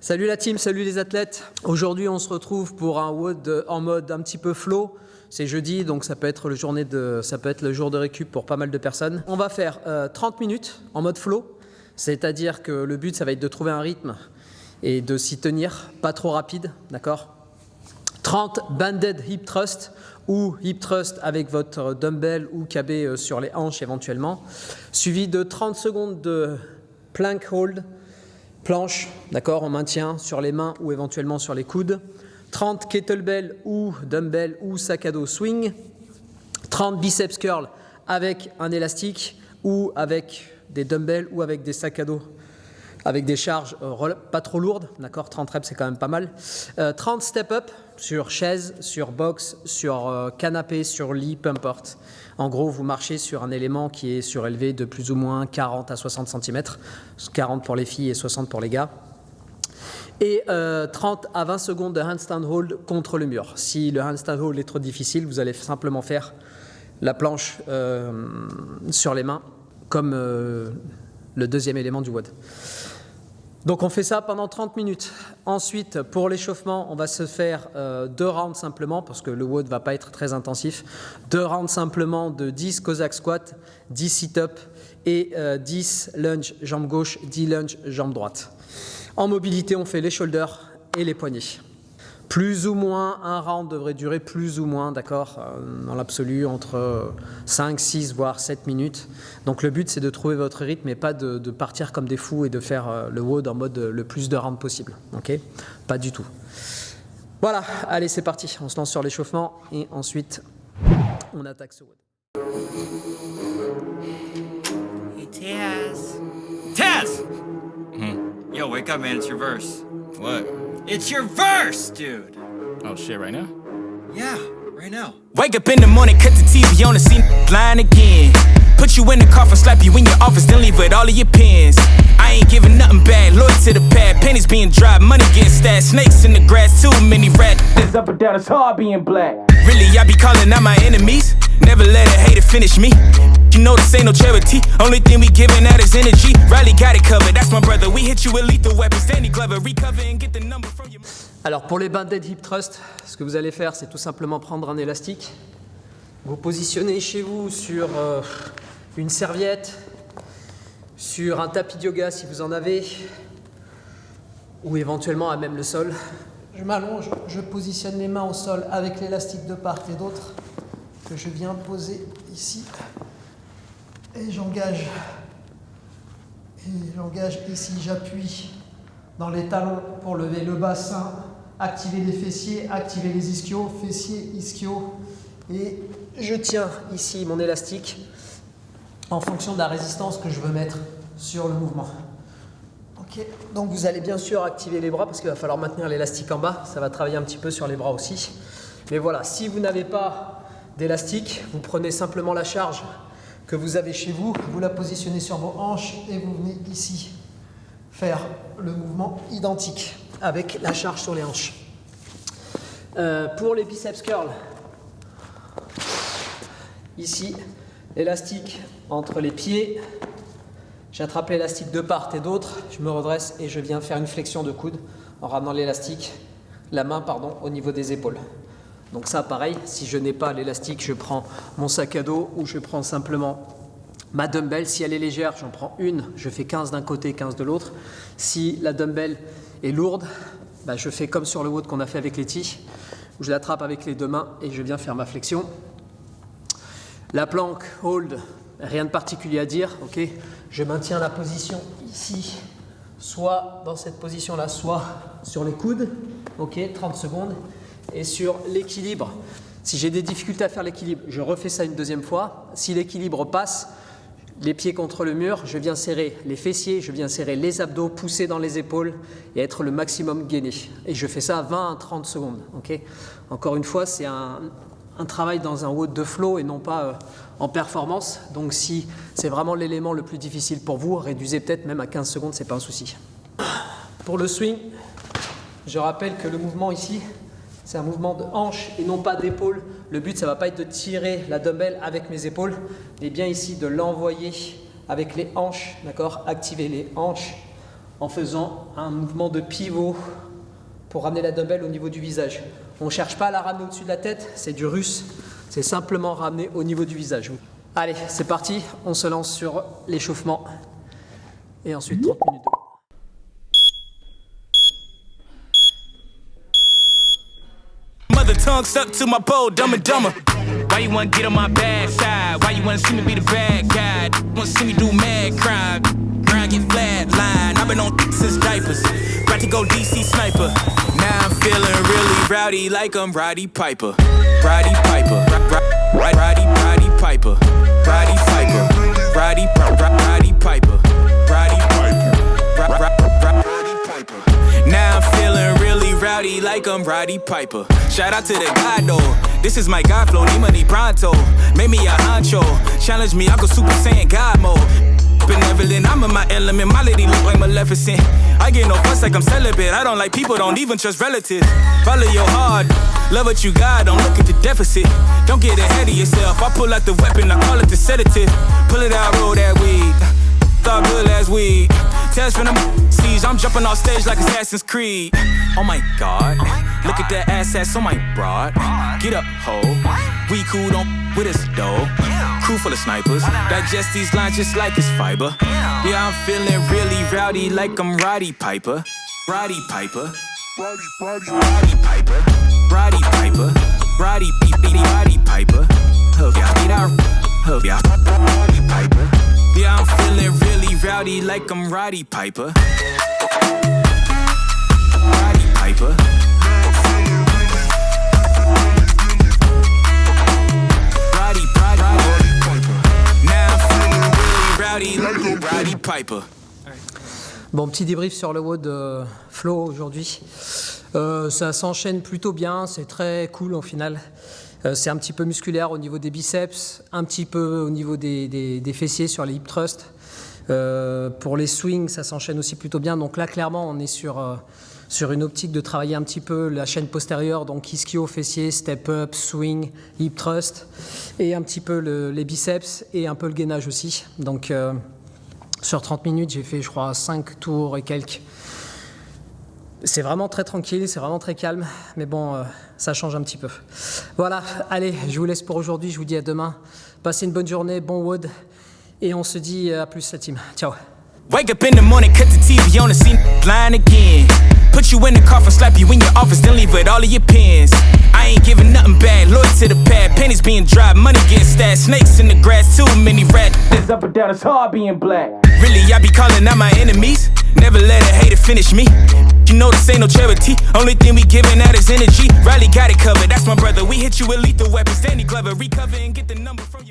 Salut la team, salut les athlètes. Aujourd'hui, on se retrouve pour un WOD en mode un petit peu flow. C'est jeudi, donc ça peut être le jour de récup pour pas mal de personnes. On va faire 30 minutes en mode flow, c'est-à-dire que le but, ça va être de trouver un rythme et de s'y tenir, pas trop rapide, d'accord ? 30 banded hip thrust ou hip thrust avec votre dumbbell ou KB sur les hanches éventuellement, suivi de 30 secondes de plank hold, planche, d'accord, on maintient sur les mains ou éventuellement sur les coudes, 30 kettlebell ou dumbbell ou sac à dos swing, 30 biceps curl avec un élastique ou avec des dumbbells ou avec des sacs à dos avec des charges pas trop lourdes, d'accord, 30 reps c'est quand même pas mal, 30 step up sur chaise, sur box, sur canapé, sur lit, peu importe. En gros, vous marchez sur un élément qui est surélevé de plus ou moins 40 à 60 cm, 40 pour les filles et 60 pour les gars. Et 30 à 20 secondes de handstand hold contre le mur. Si le handstand hold est trop difficile, vous allez simplement faire la planche sur les mains, comme le deuxième élément du WOD. Donc on fait ça pendant 30 minutes. Ensuite, pour l'échauffement, on va se faire 2 rounds simplement, parce que le WOD ne va pas être très intensif. 2 rounds simplement de 10 Cossack squat, 10 sit-up et 10 lunge jambe gauche, 10 lunge jambe droite. En mobilité, on fait les shoulders et les poignets. Plus ou moins, un round devrait durer plus ou moins, d'accord, dans l'absolu, entre 5, 6, voire 7 minutes. Donc le but, c'est de trouver votre rythme et pas de partir comme des fous et de faire le WOD en mode le plus de rounds possible, ok ? Pas du tout. Voilà, allez, c'est parti. On se lance sur l'échauffement et ensuite, on attaque ce WOD. Hey, Taz. Taz! Yo, wake up, man. It's your verse. What? It's your verse, dude! Oh shit, right now? Yeah, right now. Wake up in the morning, cut the TV on and see line again. Put you in the car for slap you in your office, then leave with all of your pins. I ain't giving nothing back, loyal to the pad. Pennies being dropped, money getting stashed. Snakes in the grass, too many rats. It's up and down, it's hard being black. Really, I be calling out my enemies. Never let a hater finish me. You know this ain't no charity. Only thing we giving out is energy. Riley got it covered, that's my brother. We hit you with lethal weapons. Danny Glover, recover and get the number from your... Alors pour les banded hip thrust, ce que vous allez faire, c'est tout simplement prendre un élastique, vous positionnez chez vous sur une serviette, sur un tapis de yoga si vous en avez, ou éventuellement à même le sol. Je m'allonge, je positionne les mains au sol avec l'élastique de part et d'autre que je viens poser ici. Et j'engage ici, j'appuie dans les talons pour lever le bassin, activer les fessiers, activer les ischios, fessiers, ischios, et je tiens ici mon élastique en fonction de la résistance que je veux mettre sur le mouvement. Ok, donc vous allez bien sûr activer les bras parce qu'il va falloir maintenir l'élastique en bas, ça va travailler un petit peu sur les bras aussi. Mais voilà, si vous n'avez pas d'élastique, vous prenez simplement la charge que vous avez chez vous, vous la positionnez sur vos hanches et vous venez ici faire le mouvement identique avec la charge sur les hanches. Pour les biceps curls, ici, l'élastique entre les pieds, j'attrape l'élastique de part et d'autre, je me redresse et je viens faire une flexion de coude en ramenant l'élastique, la main au niveau des épaules. Donc ça pareil, si je n'ai pas l'élastique, je prends mon sac à dos ou je prends simplement ma dumbbell. Si elle est légère, j'en prends une, je fais 15 d'un côté, 15 de l'autre. Si la dumbbell est lourde, je fais comme sur le WOD qu'on a fait avec Letty, où je l'attrape avec les 2 mains et je viens faire ma flexion. La plank hold, rien de particulier à dire, ok. Je maintiens la position ici, soit dans cette position-là, soit sur les coudes, ok, 30 secondes. Et sur l'équilibre, si j'ai des difficultés à faire l'équilibre, je refais ça une deuxième fois. Si l'équilibre passe, les pieds contre le mur, je viens serrer les fessiers, je viens serrer les abdos, pousser dans les épaules et être le maximum gainé. Et je fais ça à 20 à 30 secondes. Okay. Encore une fois, c'est un travail dans un WOD de flow et non pas en performance. Donc si c'est vraiment l'élément le plus difficile pour vous, réduisez peut-être même à 15 secondes, c'est pas un souci. Pour le swing, je rappelle que le mouvement ici, c'est un mouvement de hanche et non pas d'épaule. Le but, ça ne va pas être de tirer la dumbbell avec mes épaules, mais bien ici de l'envoyer avec les hanches, d'accord? Activer les hanches en faisant un mouvement de pivot pour ramener la dumbbell au niveau du visage. On ne cherche pas à la ramener au-dessus de la tête, c'est du russe, c'est simplement ramener au niveau du visage. Allez, c'est parti, on se lance sur l'échauffement et ensuite 30 minutes. Mother tongue stuck to my bowl, dumb and dumber. Why you wanna get on my bad side? Why you wanna see me be the bad guy? Wanna see me do mad crime? Grind get flatline. I've been on since diapers. About to go DC sniper. Now I'm feeling really rowdy like I'm Roddy Piper. Roddy Piper. Roddy Piper. Roddy Piper. Roddy Piper. Roddy Piper. Now I'm feeling really rowdy like I'm Roddy Piper. Shout out to the God though. This is my God flow, need money pronto. Make me a honcho. Challenge me, I go Super Saiyan God mode. Benevolent, I'm in my element. My lady look like Maleficent. I get no fuss like I'm celibate. I don't like people, don't even trust relatives. Follow your heart, love what you got. Don't look at the deficit. Don't get ahead of yourself. I pull out the weapon, I call it the sedative. Pull it out, roll that weed. Thought good last week. Test from them seas, I'm jumping off stage like Assassin's Creed. Oh my God, look at that ass on my broad. Get up, ho. We cool, don't with us though. Crew full of snipers, digest these lines just like it's fiber. Yeah, I'm feeling really rowdy like I'm Roddy Piper. Roddy Piper. Roddy Piper. Roddy Piper. Roddy Piper. Yeah, Roddy Piper. Yeah, I'm feeling really rowdy like I'm Roddy Piper. Roddy Piper. Roddy Piper. Now I'm feeling really rowdy like I'm Roddy Piper. Bon, petit débrief sur le WOD Flow aujourd'hui. Ça s'enchaîne plutôt bien, c'est très cool au final. C'est un petit peu musculaire au niveau des biceps, un petit peu au niveau des fessiers sur les hip thrusts. Pour les swings, ça s'enchaîne aussi plutôt bien. Donc là, clairement, on est sur une optique de travailler un petit peu la chaîne postérieure, donc ischio, fessier, step up, swing, hip thrust, et un petit peu les biceps et un peu le gainage aussi. Donc sur 30 minutes, j'ai fait, je crois, 5 tours et quelques. C'est vraiment très tranquille, c'est vraiment très calme, mais bon, ça change un petit peu. Voilà, allez, je vous laisse pour aujourd'hui, je vous dis à demain. Passez une bonne journée, bon WOD, et on se dit à plus la team. Ciao. Wake up in the morning, cut the TV on the scene, line again. Put you in the coffin, slap you in your office, then leave with all of your pins. I ain't giving nothing back, loyal to the pad, pennies being dropped, money getting stashed, snakes in the grass, too many rats. It's up and down, it's hard being black. Really, I be calling out my enemies, never let a hater finish me. You know this ain't no charity, only thing we giving out is energy. Riley got it covered, that's my brother, we hit you with lethal weapons. Danny Glover, recover and get the number from your